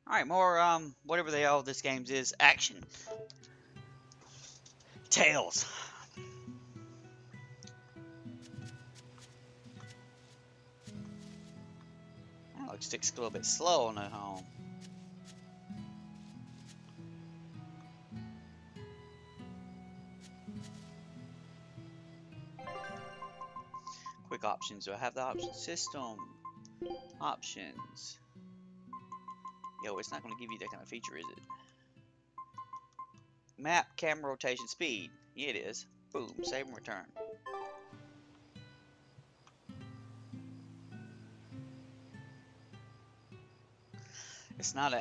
Alright, more, whatever the hell this game's is. Action. Tails. That looks a little bit slow on the home. Quick options. Do I have the option system? Options. Yo, it's not going to give you that kind of feature, is it? Map, camera rotation, speed. Yeah, it is. Boom, save and return. It's not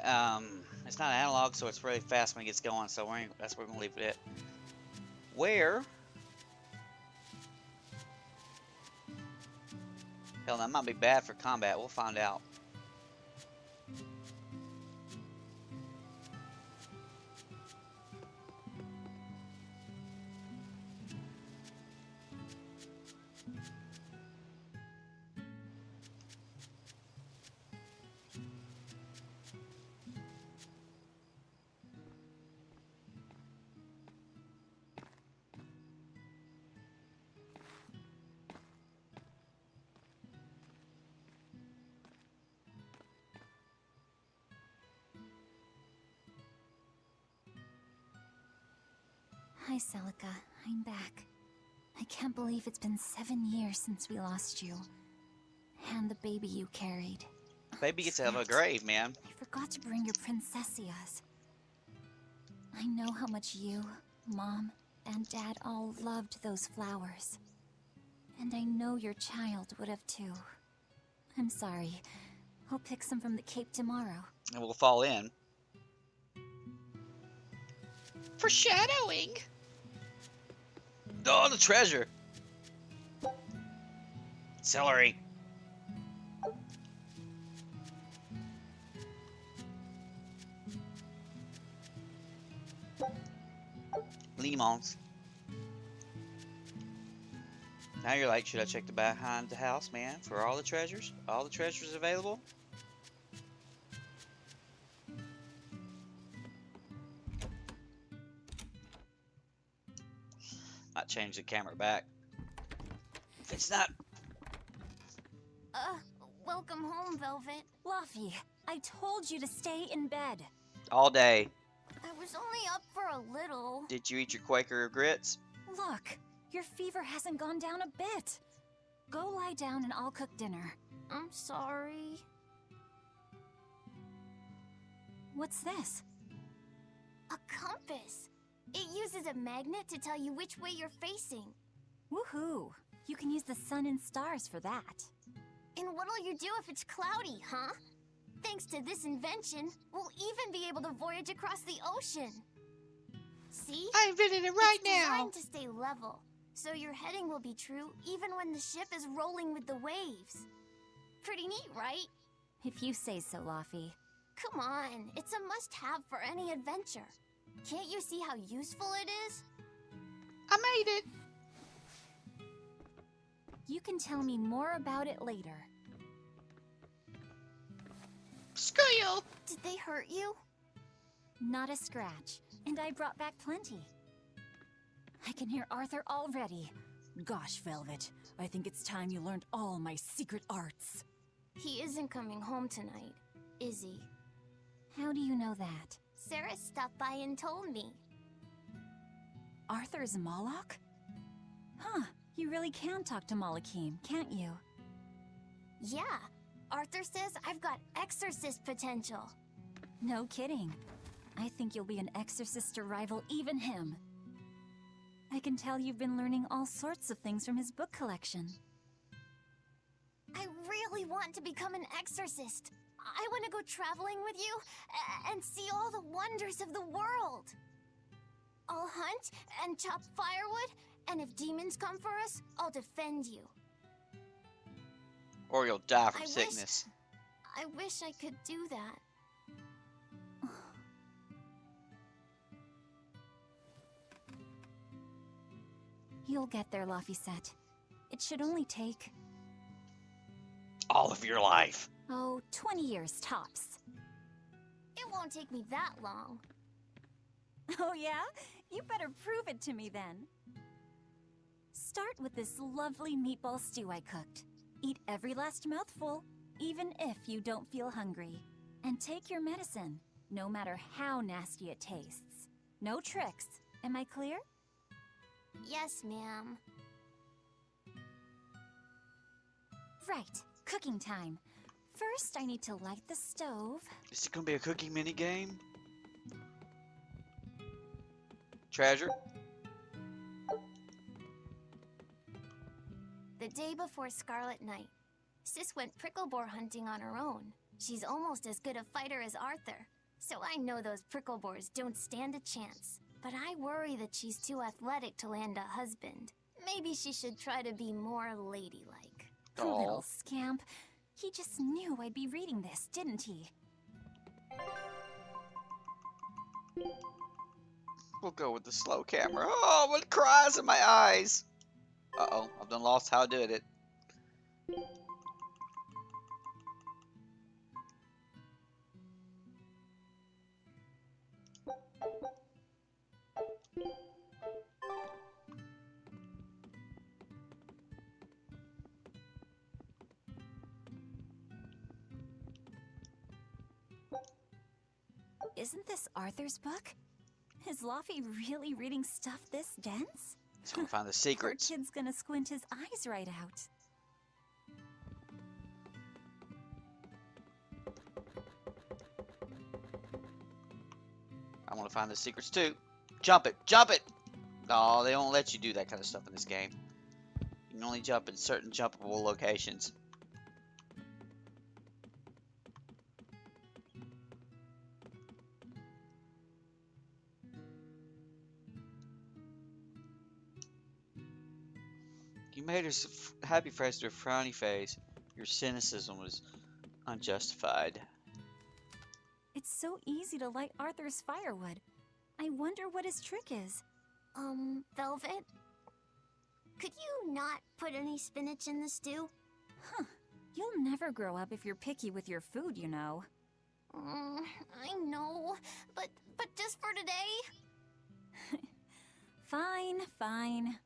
it's not analog, so it's really fast when it gets going. So that's where we're gonna leave it at. Where? Hell, that might be bad for combat. We'll find out. Hi, Celica. I'm back. I can't believe it's been 7 years since we lost you. And the baby you carried. Baby gets out of a grave, man. I forgot to bring your princessias. I know how much you, Mom, and Dad all loved those flowers. And I know your child would have too. I'm sorry. I'll pick some from the Cape tomorrow. And we'll fall in. Foreshadowing. Oh, the treasure. Celery. Lemons. Now you're like, should I check the behind the house, man, for all the treasures? All the treasures available? Might change the camera back. If it's not... Welcome home, Velvet. Luffy, I told you to stay in bed. all day. I was only up for a little. Did you eat your Quaker grits? Look, your fever hasn't gone down a bit. Go lie down and I'll cook dinner. I'm sorry. What's this? A compass. It uses a magnet to tell you which way you're facing. Woohoo! You can use the sun and stars for that. And what'll you do if it's cloudy, huh? Thanks to this invention, we'll even be able to voyage across the ocean. See? I invented it right it's now. designed to stay level, so your heading will be true even when the ship is rolling with the waves. Pretty neat, right? If you say so, Luffy. Come on, it's a must-have for any adventure. Can't you see how useful it is? I made it. You can tell me more about it later. Screw you. Did they hurt you? Not a scratch, and I brought back plenty. I can hear Arthur already. Gosh, Velvet, I think it's time you learned all my secret arts. He isn't coming home tonight, is he? How do you know that? Sarah stopped by and told me. Arthur is Moloch? Huh, you really can talk to Malakim, can't you? Yeah, Arthur says I've got exorcist potential. No kidding. I think you'll be an exorcist to rival even him. I can tell you've been learning all sorts of things from his book collection. I really want to become an exorcist. I want to go traveling with you and see all the wonders of the world. I'll hunt and chop firewood, and if demons come for us, I'll defend you. Or you'll die from I sickness. I wish I could do that. You'll get there, Laphicet. It should only take... All of your life. oh, 20 years tops. It won't take me that long. Oh yeah? You better prove it to me then. Start with this lovely meatball stew I cooked. Eat every last mouthful, even if you don't feel hungry. And take your medicine, no matter how nasty it tastes. No tricks. Am I clear? Yes, ma'am. Right, cooking time. First, I need to light the stove. Is it gonna be a cooking mini game? Treasure? The day before Scarlet Night, Sis went prickle boar hunting on her own. She's almost as good a fighter as Arthur, so I know those prickle boars don't stand a chance. But I worry that she's too athletic to land a husband. Maybe she should try to be more ladylike. Aw. Little scamp. He just knew I'd be reading this, didn't he? We'll go with the slow camera. Oh, what cries in my eyes! Uh-oh, I've done lost how I did it. Isn't this Arthur's book? Is Laufey really reading stuff this dense? He's gonna find the Poor secrets. kid's gonna squint his eyes right out. I want to find the secrets too. Jump it! Jump it! No, they won't let you do that kind of stuff in this game. You can only jump in certain jumpable locations. You made her happy face to a frowny face. Your cynicism was unjustified. It's so easy to light Arthur's firewood. I wonder what his trick is. Velvet? Could you not put any spinach in the stew? Huh. You'll never grow up if you're picky with your food, you know. I know, but just for today? Fine, fine.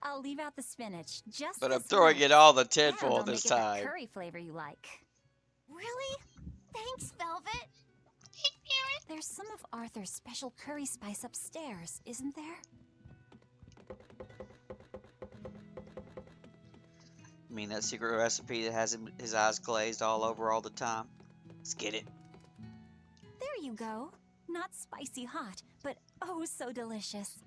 I'll leave out the spinach, just But I'm this throwing once. it all the And tinfoil I'll this make it that time. curry flavor you like. Really? Thanks, Velvet. There's some of Arthur's special curry spice upstairs, isn't there? You mean that secret recipe that has his eyes glazed all over all the time? Let's get it. There you go. Not spicy hot, but oh so delicious.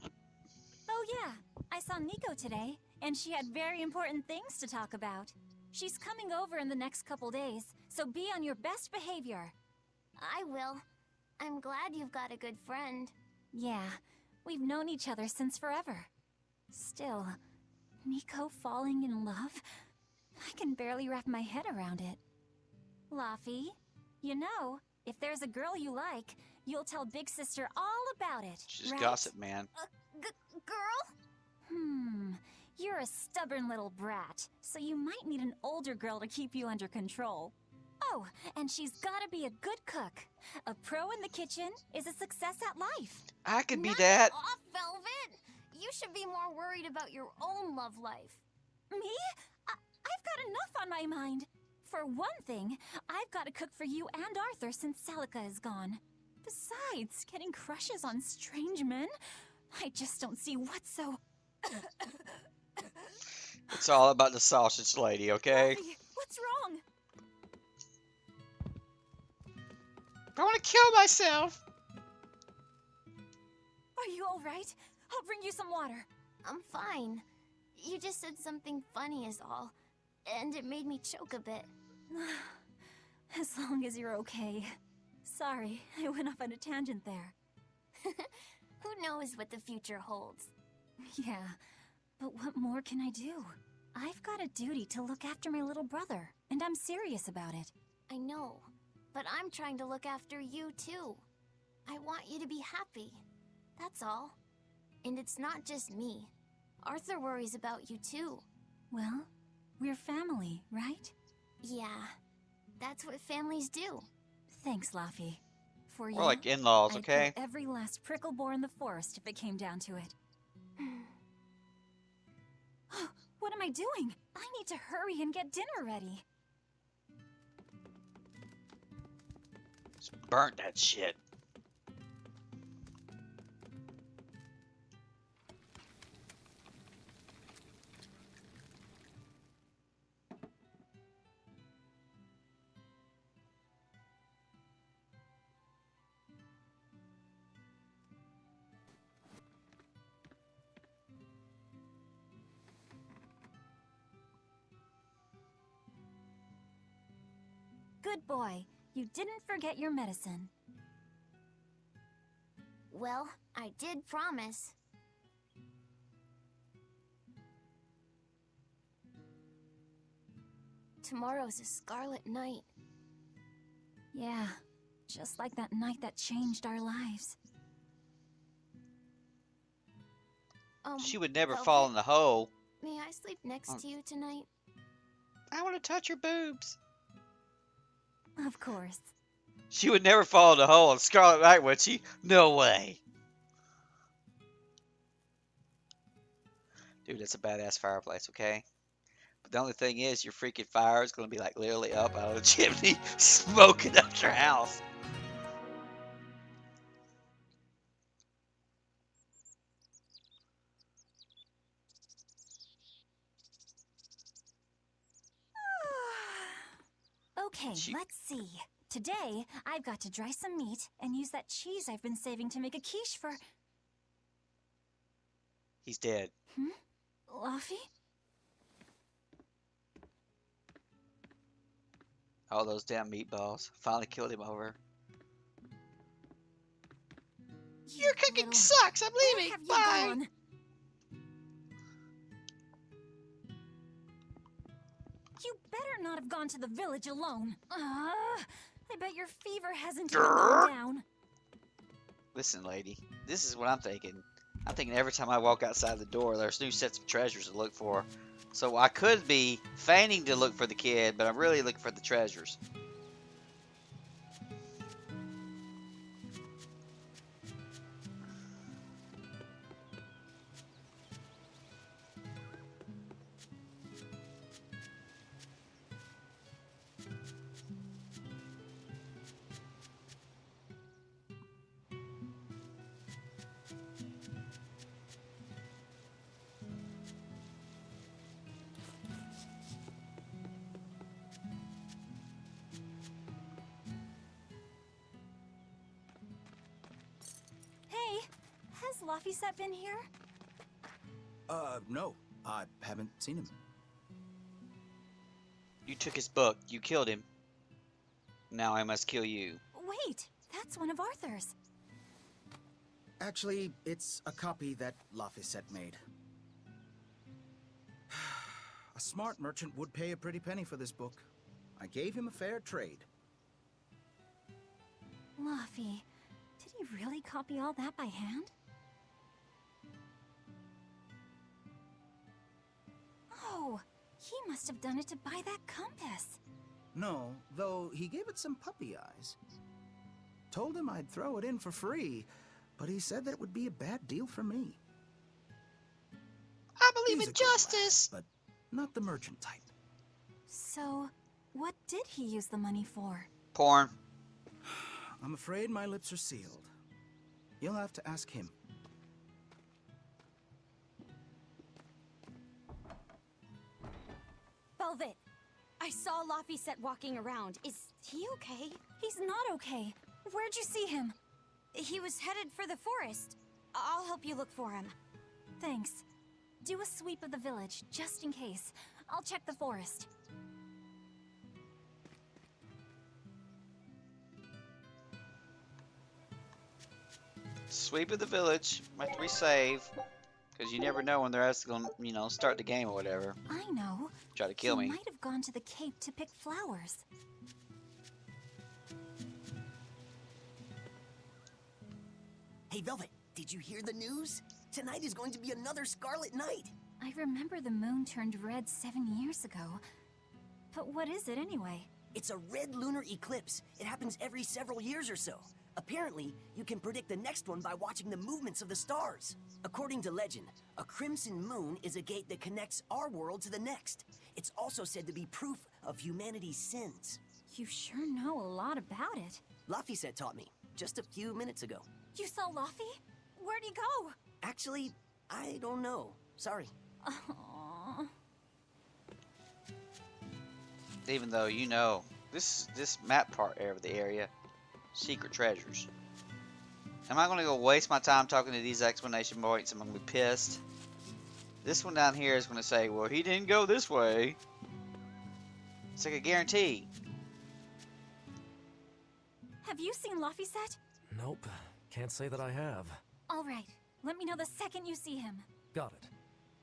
Oh yeah, I saw Nico today, and she had very important things to talk about. She's coming over in the next couple days, so be on your best behavior. I will. I'm glad you've got a good friend. Yeah, we've known each other since forever. Still, Nico falling in love? I can barely wrap my head around it. Laufey, you know, if there's a girl you like, you'll tell Big Sister all about it, She's right? gossip, man. Girl? You're a stubborn little brat, so you might need an older girl to keep you under control. Oh, and she's gotta be a good cook. A pro in the kitchen is a success at life. I could be Knock that. it off, Velvet! You should be more worried about your own love life. Me? I've got enough on my mind. For one thing, I've got to cook for you and Arthur since Celica is gone. Besides, getting crushes on strange men? I just don't see what's so... It's all about the sausage lady, okay? Laufey, what's wrong? I want to kill myself. Are you all right? I'll bring you some water. I'm fine. You just said something funny is all, and it made me choke a bit. As long as you're okay. Sorry, I went off on a tangent there. Who knows what the future holds? Yeah, but what more can I do? I've got a duty to look after my little brother, and I'm serious about it. I know, but I'm trying to look after you too. I want you to be happy. That's all. And it's not just me. Arthur worries about you too. Well, we're family, right? Yeah, that's what families do. Thanks, Laufey. for you. We're like in-laws, I'd okay? kill every last prickle boar in the forest if it came down to it. What am I doing? I need to hurry and get dinner ready. Just burnt that shit. Good boy. You didn't forget your medicine. Well, I did promise. Tomorrow's a scarlet night. Yeah, just like that night that changed our lives. She would never Velvet, fall in the hole. May I sleep next to you tonight? I want to touch your boobs. Of course. She would never fall in the hole on Scarlet Knight, would she? No way. Dude, that's a badass fireplace, okay? But the only thing is, your freaking fire is going to be like literally up out of the chimney, smoking up your house. Okay, let's see. Today, I've got to dry some meat and use that cheese I've been saving to make a quiche for... He's dead. Luffy? All those damn meatballs. Finally killed him over. Your cooking Little- sucks. I'm Where leaving. have you Bye. gone? You better not have gone to the village alone. I bet your fever hasn't even gone down. Listen, lady. This is what I'm thinking. I'm thinking every time I walk outside the door, there's new sets of treasures to look for. So I could be feigning to look for the kid, but I'm really looking for the treasures. Hey, has Laphicet been here? No. I haven't seen him. You took his book. You killed him. Now I must kill you. Wait, that's one of Arthur's. Actually, it's a copy that Laphicet made. A smart merchant would pay a pretty penny for this book. I gave him a fair trade. Laffy, did he really copy all that by hand? Oh, he must have done it to buy that compass. No, though he gave it some puppy eyes. Told him I'd throw it in for free, but he said that it would be a bad deal for me. I believe He's in a good lad, justice. but not the merchant type. So, what did he use the money for? Porn. I'm afraid my lips are sealed. You'll have to ask him. Velvet, I saw Laphicet walking around. Is he okay? He's not okay. Where'd you see him? He was headed for the forest. I'll help you look for him. Thanks. Do a sweep of the village, just in case. I'll check the forest. Sweep of the village. Might have to resave. Because you never know when they're actually going to, you know, start the game or whatever. I know. Try to kill He me. might have gone to the cape to pick flowers. Hey, Velvet, did you hear the news? Tonight is going to be another Scarlet Night. I remember the moon turned red 7 years ago. But what is it anyway? It's a red lunar eclipse. It happens every several years or so. Apparently, you can predict the next one by watching the movements of the stars. According to legend, a crimson moon is a gate that connects our world to the next. It's also said to be proof of humanity's sins. You sure know a lot about it. Laphicet taught me, just a few minutes ago. You saw Laffy? Where'd he go? Actually, I don't know. Sorry. Aww. Even though you know this map part of the area, secret treasures. Am I gonna go waste my time talking to these explanation points? I'm gonna be pissed. This one down here is gonna say, well, he didn't go this way. It's like a guarantee. Have you seen Laphicet? Nope. Can't say that I have. All right. Let me know the second you see him. Got it.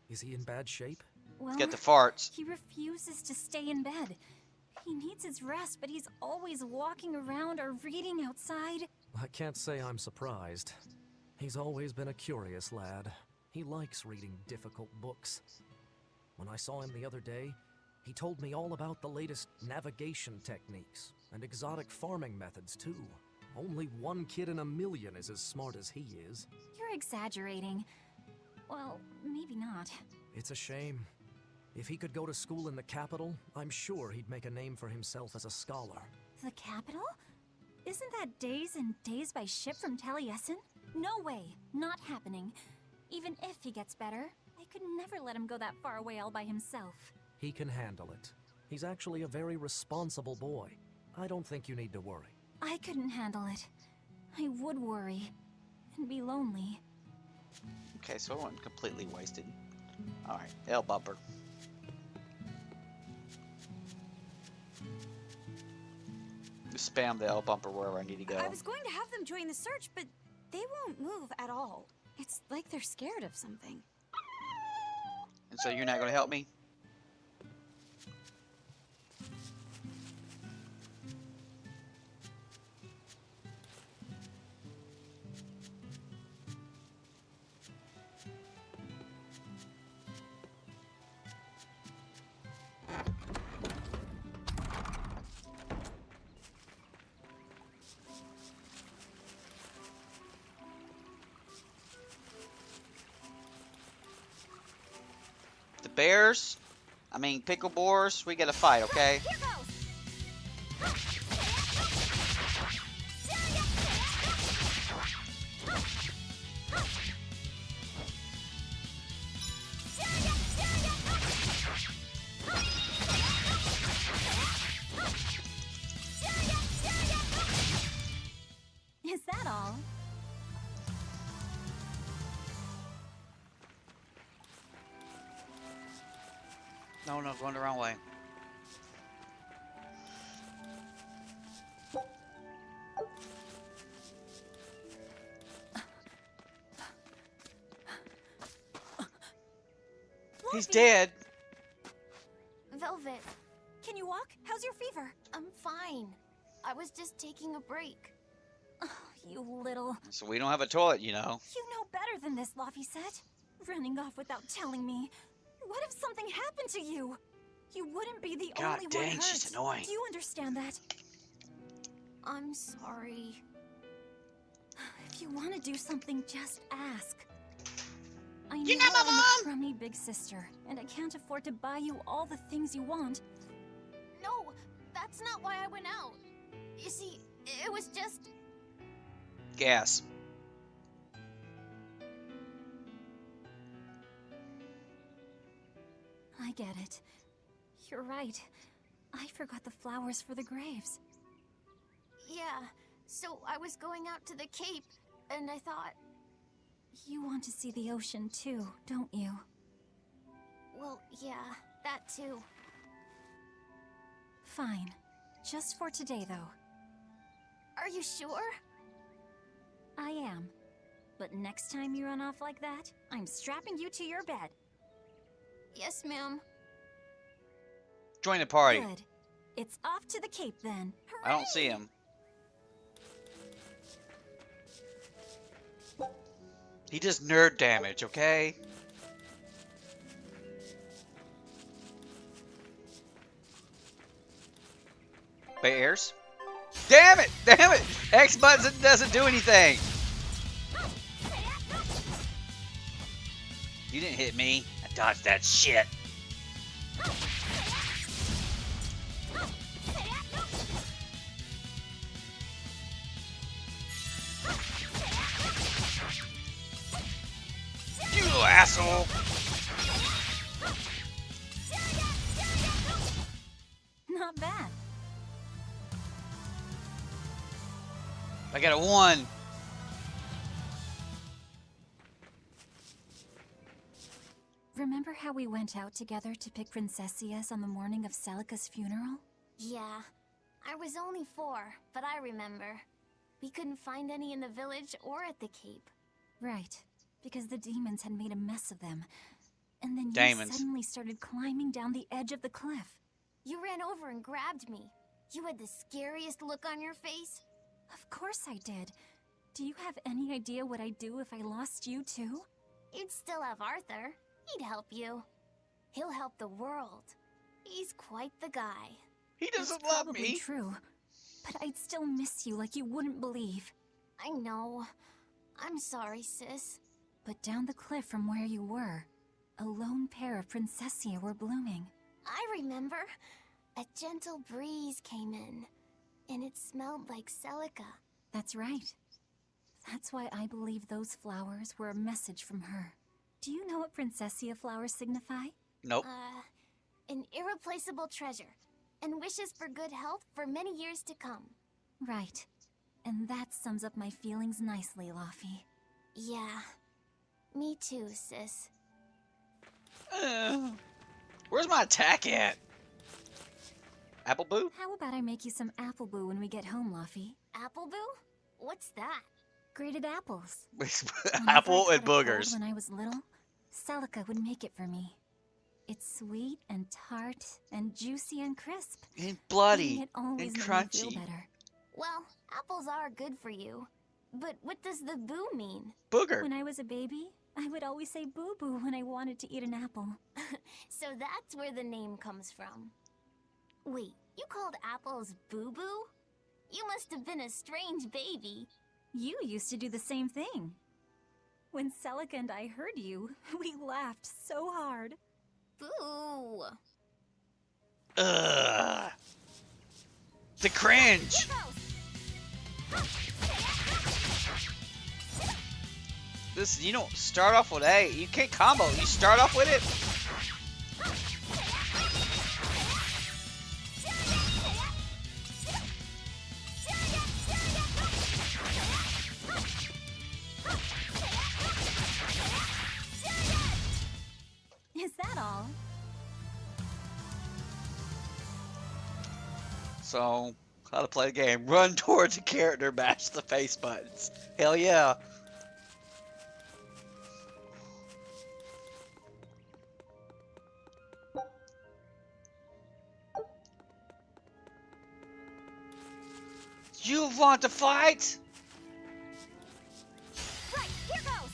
Is he in bad shape? Well, Get the farts. he refuses to stay in bed. He needs his rest, but he's always walking around or reading outside. I can't say I'm surprised. He's always been a curious lad. He likes reading difficult books. When I saw him the other day, he told me all about the latest navigation techniques and exotic farming methods, too. Only one kid in a million is as smart as he is. You're exaggerating. Well, maybe not. It's a shame. If he could go to school in the capital, I'm sure he'd make a name for himself as a scholar. The capital? Isn't that days and days by ship from Taliesin? No way. Not happening. Even if he gets better, I could never let him go that far away all by himself. He can handle it. He's actually a very responsible boy. I don't think you need to worry. I couldn't handle it. I would worry. And be lonely. Okay, so I wasn't completely wasted. Alright, L bumper. Just spam the L bumper wherever I need to go. I was going to have them join the search, but they won't move at all. It's like they're scared of something. And so you're not going to help me? Bears, pickle boars, we gotta fight, okay? Here goes! Is that all? No, going the wrong way. He's dead. Velvet, Can you walk? How's your fever? I'm fine. I was just taking a break. You little... So we don't have a toilet, you know. You know better than this, Laphicet. Running off without telling me. What if something happened to you? You wouldn't be the God only dang, one hurt. she's annoying. Do you understand that? I'm sorry. If you want to do something, just ask. I know You're not my I'm a mom! crummy big sister, and I can't afford to buy you all the things you want. No, that's not why I went out. You see, it was just... Gas. I get it. You're right. I forgot the flowers for the graves. Yeah, so I was going out to the Cape, and I thought, You want to see the ocean too, don't you? well, yeah, that too. Fine. Just for today, though. Are you sure? I am. But next time you run off like that, I'm strapping you to your bed. Yes, ma'am. Join the party. Good. It's off to the Cape then. I don't see him. He does nerd damage, okay? Bears? Damn it! Damn it! X button doesn't do anything. You didn't hit me. I dodged that shit. You asshole! Not bad. I got a 1. Remember how we went out together to pick Princessias on the morning of Celica's funeral? Yeah. I was only 4, but I remember. We couldn't find any in the village or at the cape. Right, because the demons had made a mess of them. And then you Demons. suddenly started climbing down the edge of the cliff. You ran over and grabbed me. You had the scariest look on your face. Of course I did. Do you have any idea what I'd do if I lost you too? You'd still have Arthur. He'd help you. He'll help the world. He's quite the guy. He doesn't That's love probably me. true, but I'd still miss you like you wouldn't believe. I know. I'm sorry, sis. But down the cliff from where you were, a lone pair of Princessia were blooming. I remember. A gentle breeze came in, and it smelled like Celica. That's right. That's why I believe those flowers were a message from her. Do you know what Princessia flowers signify? Nope. An irreplaceable treasure, and wishes for good health for many years to come. Right. And that sums up my feelings nicely, Laufey. Yeah. Me too, sis. Where's my attack at? Apple Boo? How about I make you some apple boo when we get home, Laufey? Appleboo? What's that? Grated apples. Apple Whenever I and caught a cold boogers. When I was little, Celica would make it for me. It's sweet and tart and juicy and crisp. And And bloody. it always And made me feel crunchy. better. Well, apples are good for you. But what does the boo mean? Booger. When I was a baby, I would always say boo-boo when I wanted to eat an apple. So that's where the name comes from. Wait, you called apples boo-boo? You must have been a strange baby. You used to do the same thing. When Celica and I heard you, we laughed so hard. Boo! Ugh. The cringe. Listen, you don't start off with A. You can't combo. You start off with it. Is that all? So, how to play the game. Run towards a character, mash the face buttons. Hell yeah. You want to fight? Right, here goes!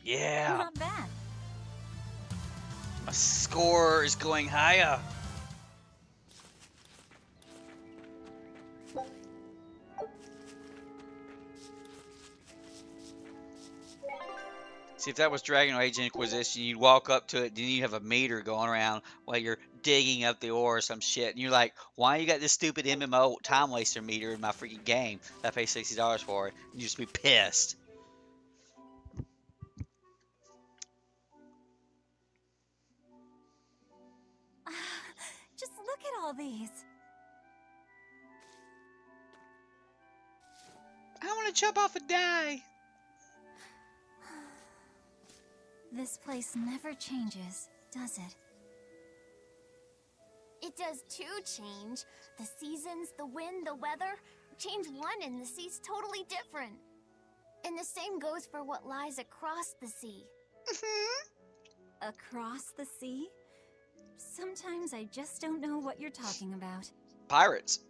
Yeah. Not bad. My score is going higher. See, if that was Dragon Age Inquisition, you'd walk up to it, then you have a meter going around while you're digging up the ore or some shit. And you're like, why you got this stupid MMO time waster meter in my freaking game that I pay $60 for it? And you just be pissed. Just look at all these. I want to jump off and die. This place never changes, does it? It does too change. The seasons, the wind, the weather. Change one and the sea's totally different. And the same goes for what lies across the sea. Across the sea? Sometimes I just don't know what you're talking about. Pirates.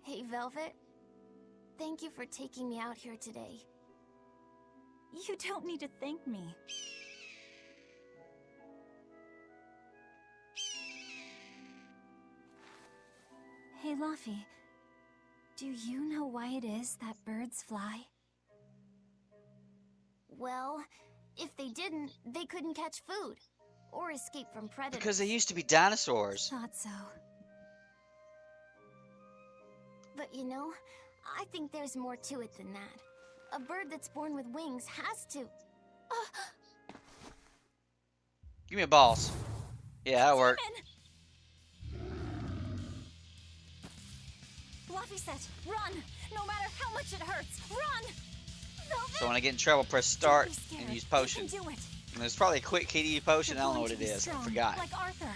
Hey, Velvet. Thank you for taking me out here today. You don't need to thank me. Hey, Luffy. Do you know why it is that birds fly? Well, if they didn't, they couldn't catch food or escape from predators. Because they used to be dinosaurs. Thought so. But you know, I think there's more to it than that. A bird that's born with wings has to... Give me a balls. Yeah, that worked. Luffy said, run! No matter how much it hurts, run! So when I get in trouble, press start Don't be scared. and use You potion. can do it. And there's probably a quick key to use potion. I You're don't know going what to it be is. I strong, forgot. Like Arthur.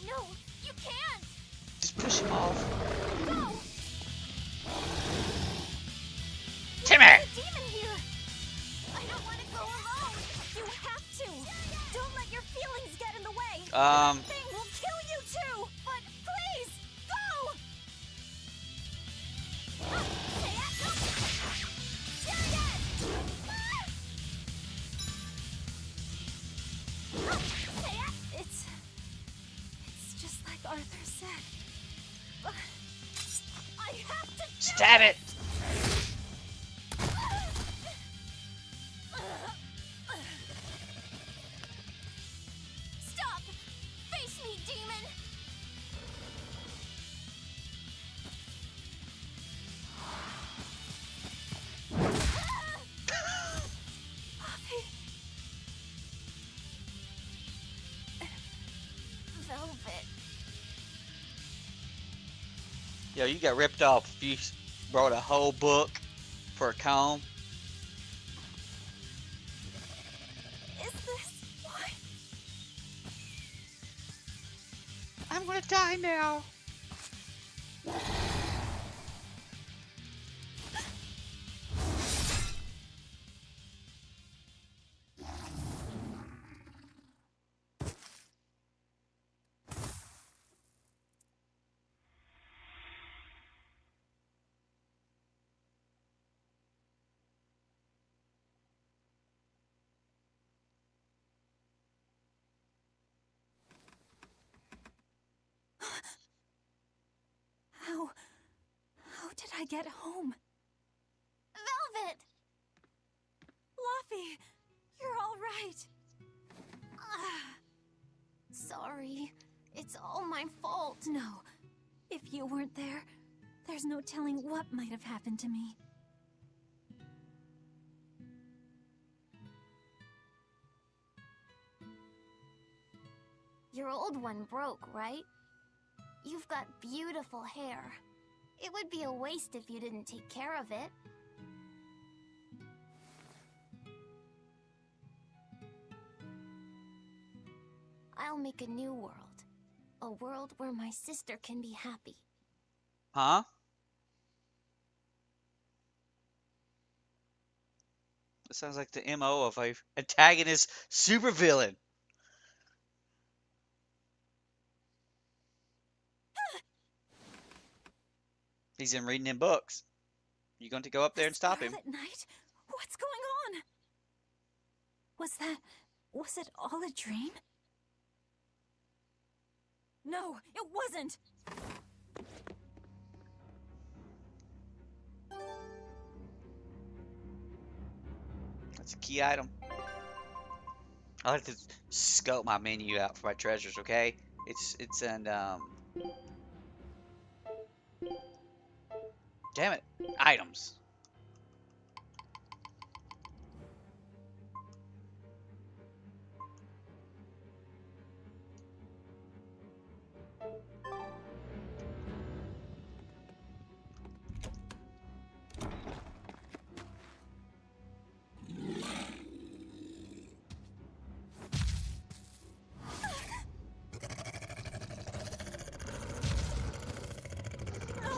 No, you can't! Just push him off. Go! Timmy! There's a demon here! I don't want to go alone! You have to! Don't let your feelings get in the way! Um. That thing will kill you too! But please, go! It's just like Arthur said. But I have to do Stab it! Stop! Face me, demon! Velvet. Yo, you got ripped off if you brought a whole book for a comb. Is this why? I'm gonna die now. How did I get home? Velvet! Luffy, you're all right. Sorry. It's all my fault. No. If you weren't there, there's no telling what might have happened to me. Your old one broke, right? You've got beautiful hair. It would be a waste if you didn't take care of it. I'll make a new world. A world where my sister can be happy. Huh? That sounds like the MO of a antagonist supervillain. He's in reading in books. You going to go up there and stop him? At night? What's going on? Was it all a dream? No, it wasn't. That's a key item. I like to scope my menu out for my treasures, okay? It's in damn it, items.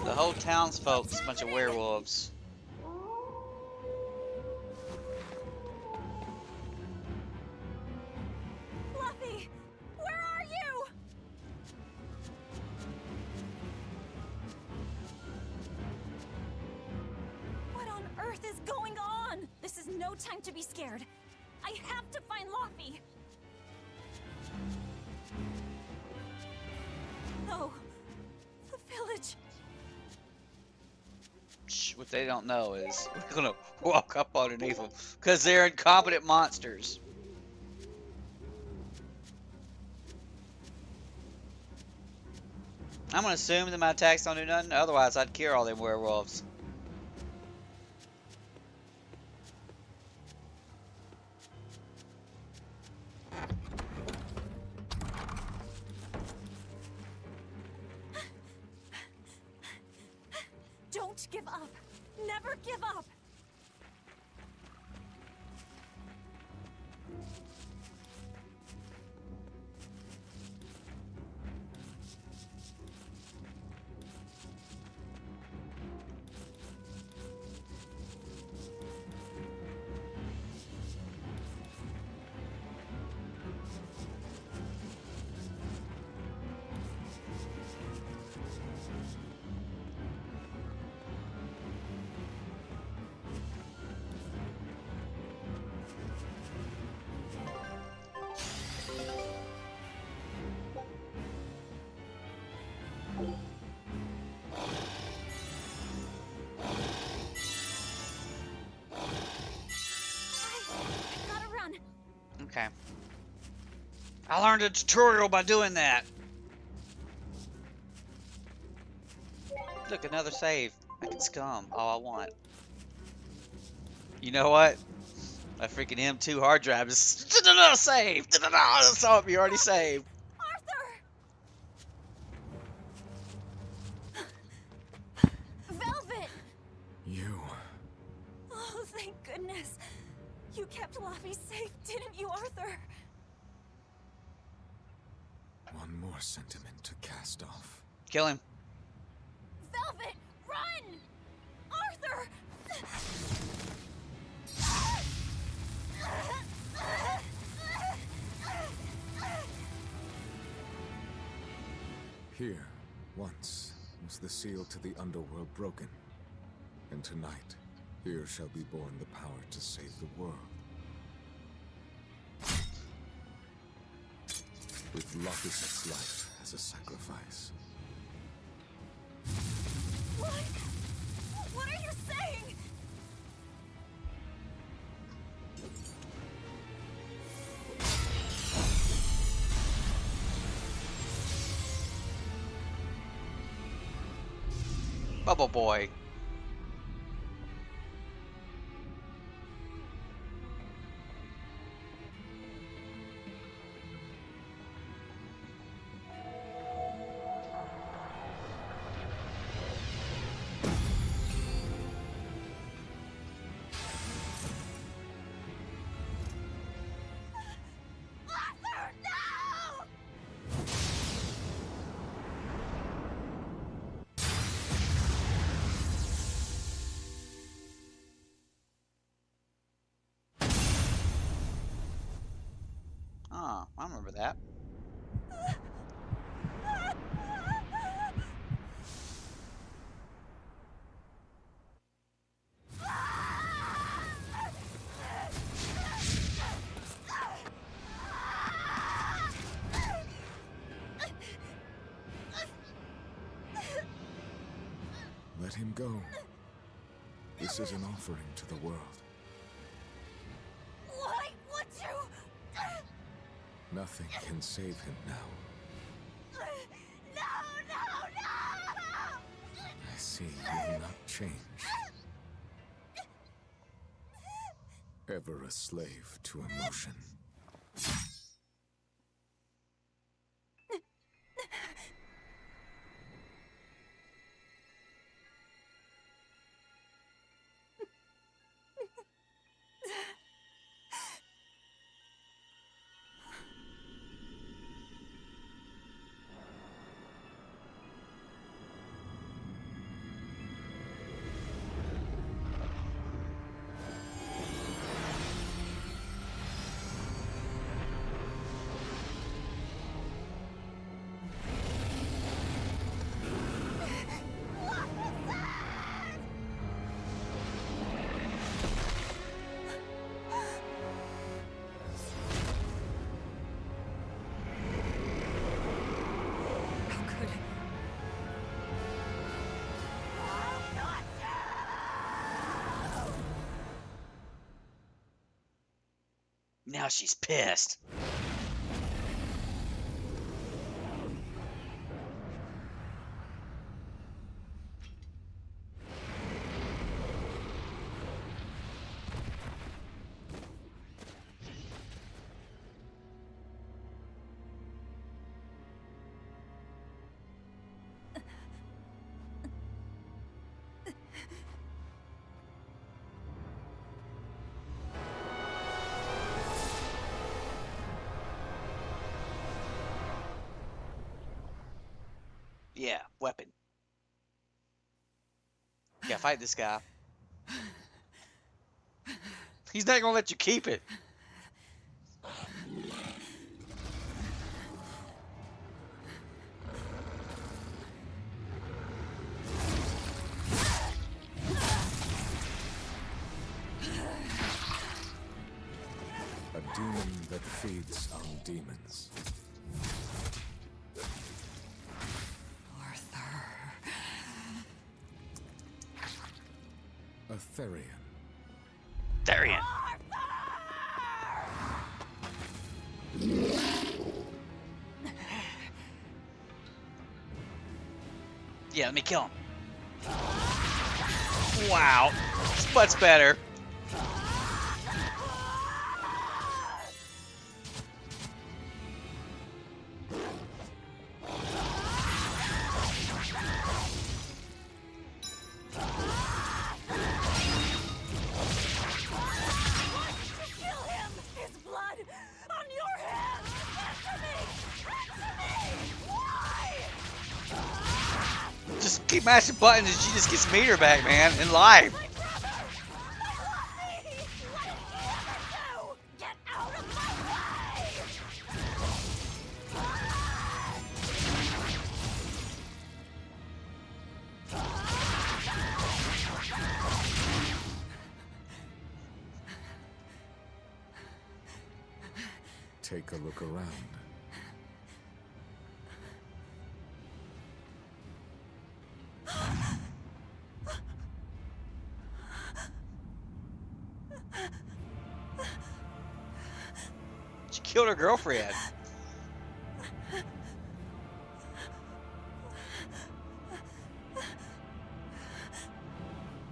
The whole townsfolk is a bunch of werewolves. Luffy, where are you? no time to be scared. I have to find Laufey. No. The village. Shh, what they don't know is we're gonna walk up underneath them because they're incompetent monsters. I'm gonna assume that my attacks don't do nothing. Otherwise, I'd kill all them werewolves. Don't give up. Never give up. Gotta run. Okay. I learned a tutorial by doing that. Look, another save. I can scum all I want. You know what? My freaking M2 hard drive is save. So you already saved. Velvet! You. Oh, thank goodness. You kept Laufey safe, didn't you, Arthur? One more sentiment to cast off. Kill him. Velvet, run! Arthur! Here, once, was the seal to the underworld broken. And tonight, here shall be born the power to save the world. With Laufey's life as a sacrifice. What? What are you saying? Bubble boy. Arthur, no! Oh, I remember that. Let him go. This is an offering to the world. Why would you? Nothing can save him now. No, no, no! I see you will not change. Ever a slave to emotion. Now she's pissed. Yeah, weapon. Yeah, fight this guy. He's not gonna let you keep it. A demon that feeds on demons. A Therian. Therian. Yeah, let me kill him. Wow. It's much better. Just keep mashing buttons and she just gets meter back, man, in life. Take a look around. She killed her girlfriend.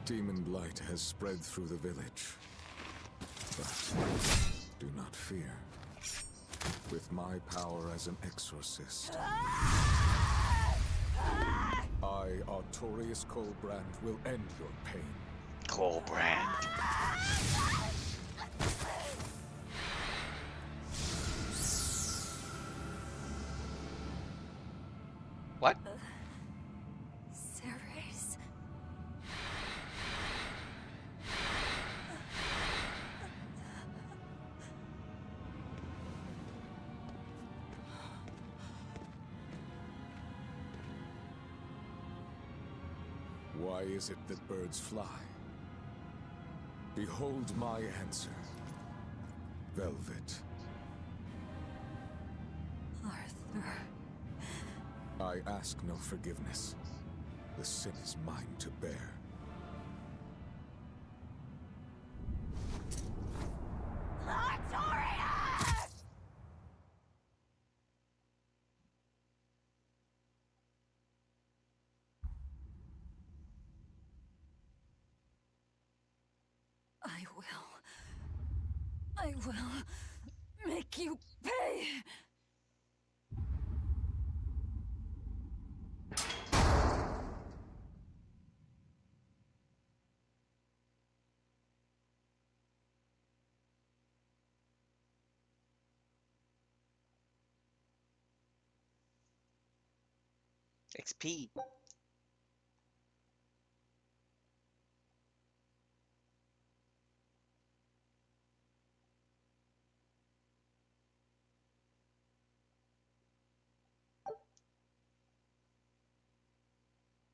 Demon blight has spread through the village. But do not fear. With my power as an exorcist, I, Artorius Colbrand, will end your pain. Colbrand. What? Ceres. Why is it that birds fly? Behold my answer. Velvet. Arthur. I ask no forgiveness. The sin is mine to bear. I will make you pay. XP.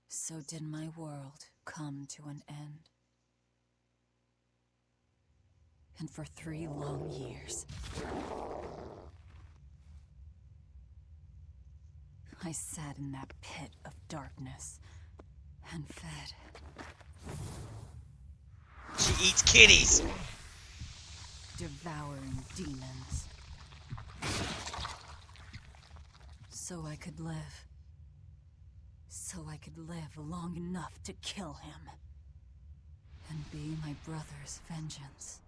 So did my world come to an end. And for 3 long years, I sat in that pit of darkness and fed. She eats kitties. Devouring demons. So I could live. So I could live long enough to kill him. And be my brother's vengeance.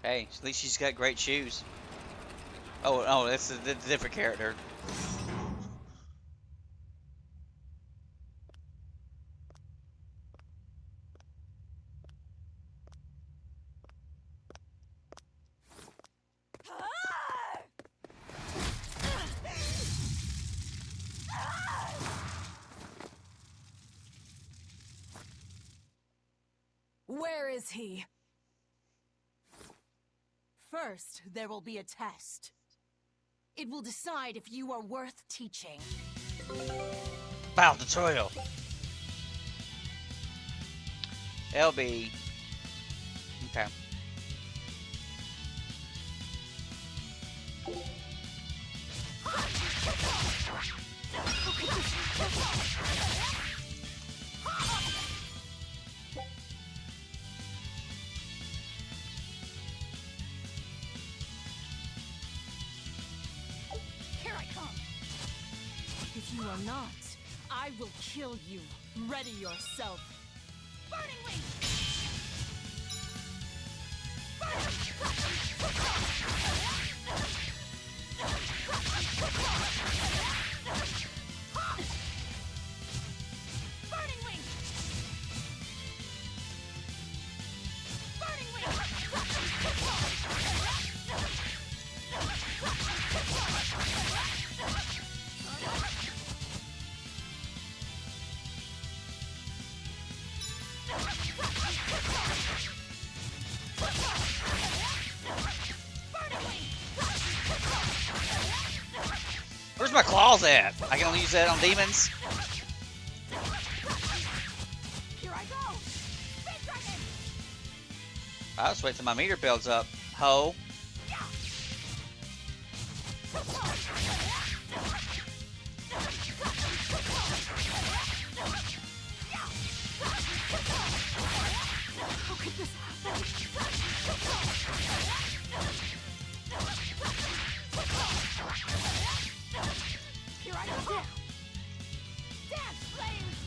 Hey, at least she's got great shoes. Oh, that's a different character. Where is he? First, there will be a test. It will decide if you are worth teaching. Battle tutorial. LB. Okay. Here I come. If you are not, I will kill you. Ready yourself. Burning wing! Burning wing! Burning wing! Where's my claws at? I can only use that on demons. Here I go! Big dragon! I'll just wait till my meter builds up. Ho. How could this happen? Here I go! Dance, flames!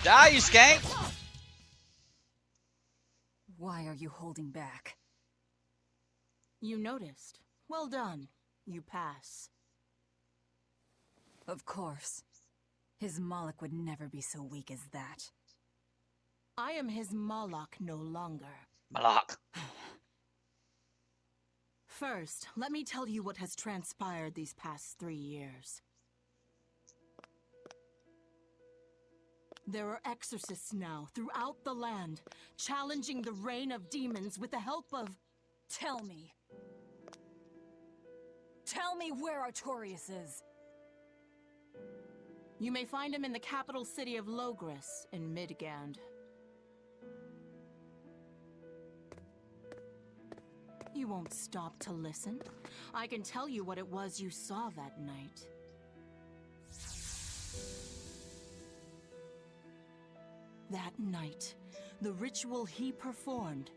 Die, you skank! Why are you holding back? You noticed. Well done. You pass. Of course. His Moloch would never be so weak as that. I am his Moloch no longer. Malak. First, let me tell you what has transpired these past 3 years. There are exorcists now throughout the land, challenging the reign of demons with the help of... Tell me. Tell me where Artorias is. You may find him in the capital city of Logris in Midgand. You won't stop to listen. I can tell you what it was you saw that night. That night, the ritual he performed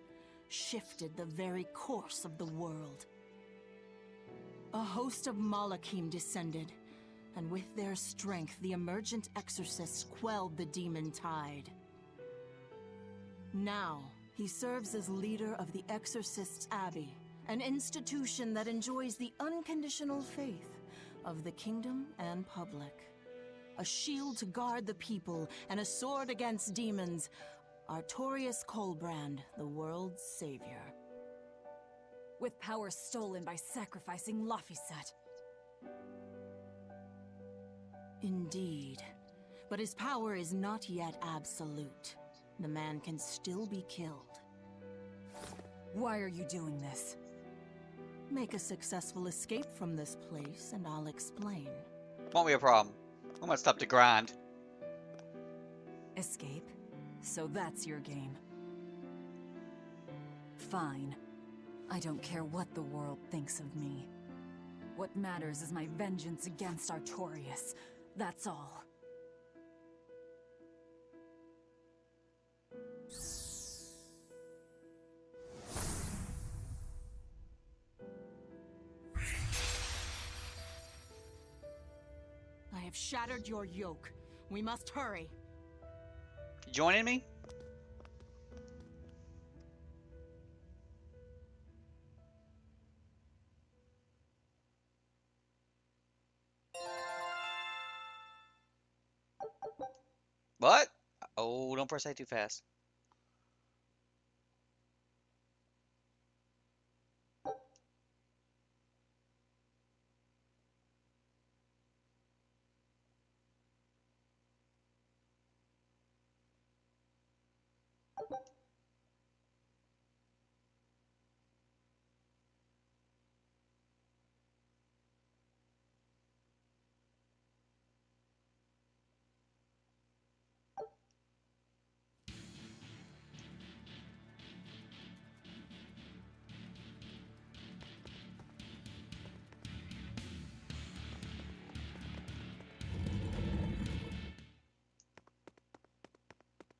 shifted the very course of the world. A host of Malachim descended, and with their strength, the emergent exorcists quelled the demon tide. Now, he serves as leader of the Exorcists' Abbey, an institution that enjoys the unconditional faith of the kingdom and public. A shield to guard the people and a sword against demons, Artorias Colbrand, the world's savior. With power stolen by sacrificing Laphicet. Indeed. But his power is not yet absolute. The man can still be killed. Why are you doing this? Make a successful escape from this place, and I'll explain. Won't be a problem. I'm gonna stop the grind. Escape? So that's your game. Fine. I don't care what the world thinks of me. What matters is my vengeance against Artorias. That's all. I have shattered your yoke. We must hurry. You joining me? What? Oh, don't press A too fast.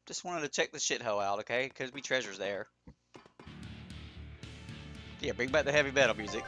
Just wanted to check the shithole out, okay? Could be treasures there. Yeah, bring back the heavy metal music.